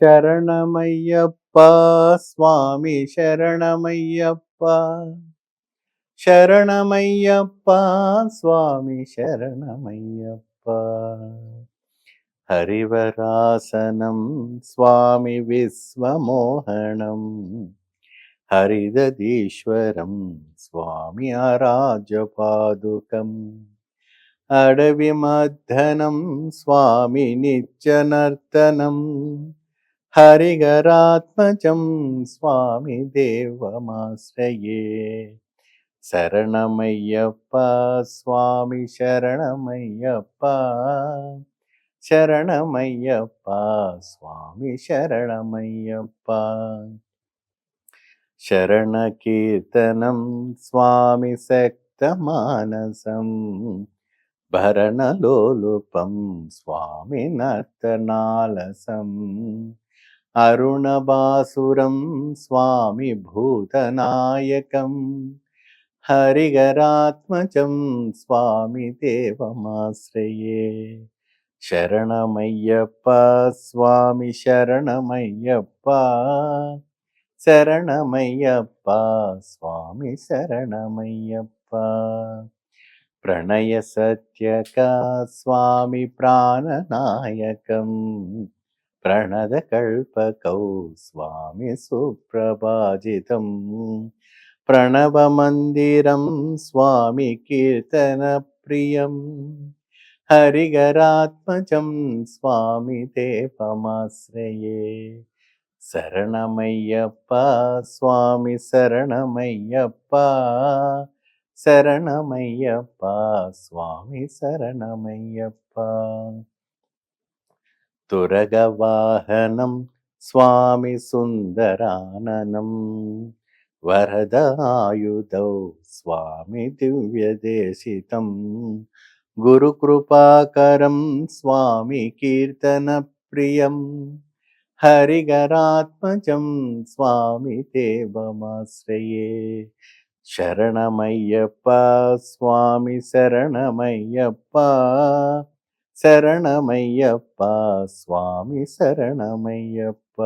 శరణమయ్యప్ప స్వామి శరణమయ్యప్ప శరణమయ్యప్ప స్వామి శరణమయ్యప్ప హరివరాసనం స్వామి విశ్వమోహనం హరిదధీశ్వరం స్వామి ఆరాధ్యపాదుకం అడవిమద్దనం స్వామి నిత్యనర్తనం హరిగరాత్మజం స్వామి దేవమాశ్రయే శరణమయ్యప్ప స్వామి శరణమయ్యప్ప శరణమయ్యప్ప స్వామి శరణమయ్యప్ప శరణకీర్తనం స్వామి శక్తమానసం భరణలోలుపం స్వామి నర్తనాలసం అరుణబాసురం స్వామి భూతనాయకం హరిగరాత్మజం స్వామి దేవమాశ్రయే శరణమయ్యప్ప స్వామి శరణమయ్యప్ప శరణమయ్యప్ప స్వామి శరణమయ్యప్ప ప్రణయ సత్యక స్వామి ప్రాణనాయకం ప్రణదకల్పకౌ స్వామి సుప్రభాజితం ప్రణవమందిరం స్వామి కీర్తన ప్రియం హరిగరాత్మజం స్వామి దేవమాశ్రయే శరణమయ్యప్ప స్వామి శరణమయ్యప్ప శరణమయ్యప్ప స్వామి శరణమయ్యప్ప తురగవాహనం స్వామి సుందరాననం వరదాయుధౌ స్వామి దివ్యదేశితం గురుకృపాకరం స్వామి కీర్తన ప్రియం హరిగరాత్మజం స్వామి దేవమాశ్రయే శరణమయ్యప్ప స్వామి శరణమయ్యప్ప శరణమయ్యప్ప స్వామి శరణమయ్యప్ప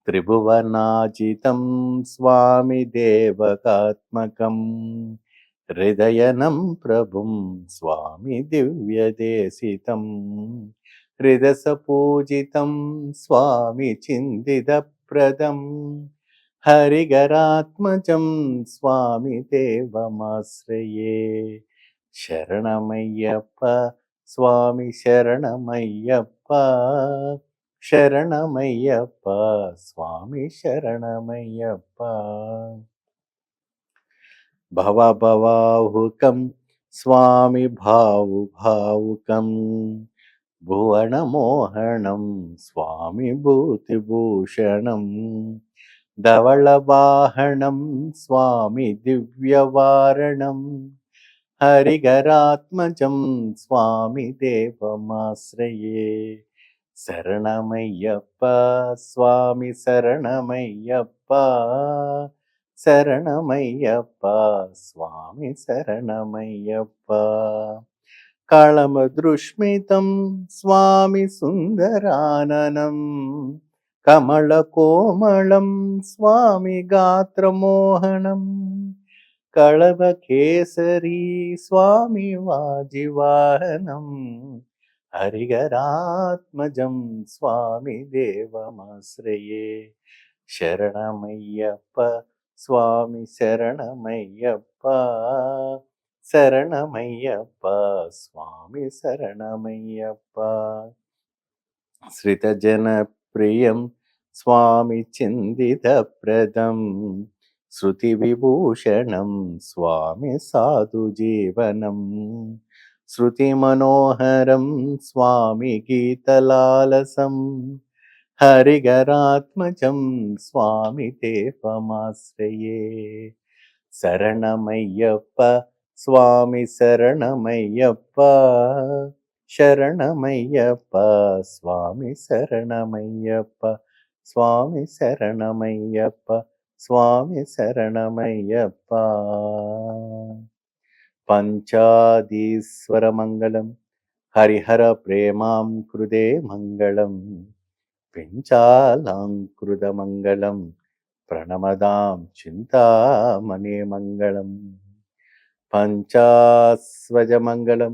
త్రిభువనాజితం స్వామి దేవకాత్మకం హృదయనం ప్రభుం స్వామి దివ్యదేశితం హృదసపూజితం స్వామి చిందిదప్రదం హరిగరాత్మజం స్వామి దేవమాశ్రయే శరణమయ్యప్ప స్వామి శరణమయ్యప్ప శరణమయ్యప్ప స్వామి శరణమయ్యప్ప భవభవాహుకం స్వామి భావుకం భువనమోహనం స్వామి భూతిభూషణం ధవళవాహనం స్వామి దివ్యవారణం హరిగరాత్మజం స్వామి దేవమాశ్రయే శరణమయ్యప్ప స్వామి శరణమయ్యప్ప శరణమయ్యప్ప స్వామి శరణమయ్యప్ప కళమదృష్మితం స్వామి సుందరాననం కమలకోమళం స్వామి గాత్రమోహనం కళవకేసరీ స్వామి వాజివాహనం హరిగరాత్మజం స్వామి దేవమాశ్రయే శరణమయ్యప్ప స్వామి శరణమయ్యప్ప శరణమయ్యప్ప స్వామి శరణమయ్యప్ప శ్రితజనప్రియం స్వామి చిందితప్రదం శృతివిభూషణం స్వామి సాధుజీవనం శృతిమనోహరం స్వామి గీతలాలసం హరిగరాత్మజం స్వామి దేవమాశ్రయే శరణమయ్యప్ప స్వామి శరణమయ్యప్ప శరణమయ్యప్ప స్వామి శరణమయ్యప్ప స్వామి శరణమయ్యప్ప స్వామి శరణమయ్యప్ప పంచాదీశ్వర మంగళం హరిహర ప్రేమాం కృదే మంగళం పెంచాలాంకృతమంగళం ప్రణమదాం చింతామణి మంగళం పంచాస్వజమంగళం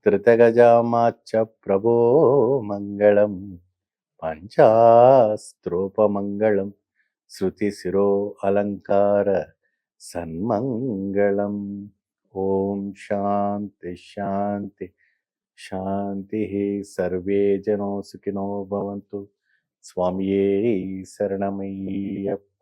ధృతగజామాచ్చ ప్రభో మంగళం పంచాస్త్రోపమంగళం శృతిశిరో అలంకార సన్మంగళం. ఓం శాంతి శాంతి శాంతి. సర్వే జనో సుఖినో భవంతు. స్వామియే శరణమయ్యప్ప.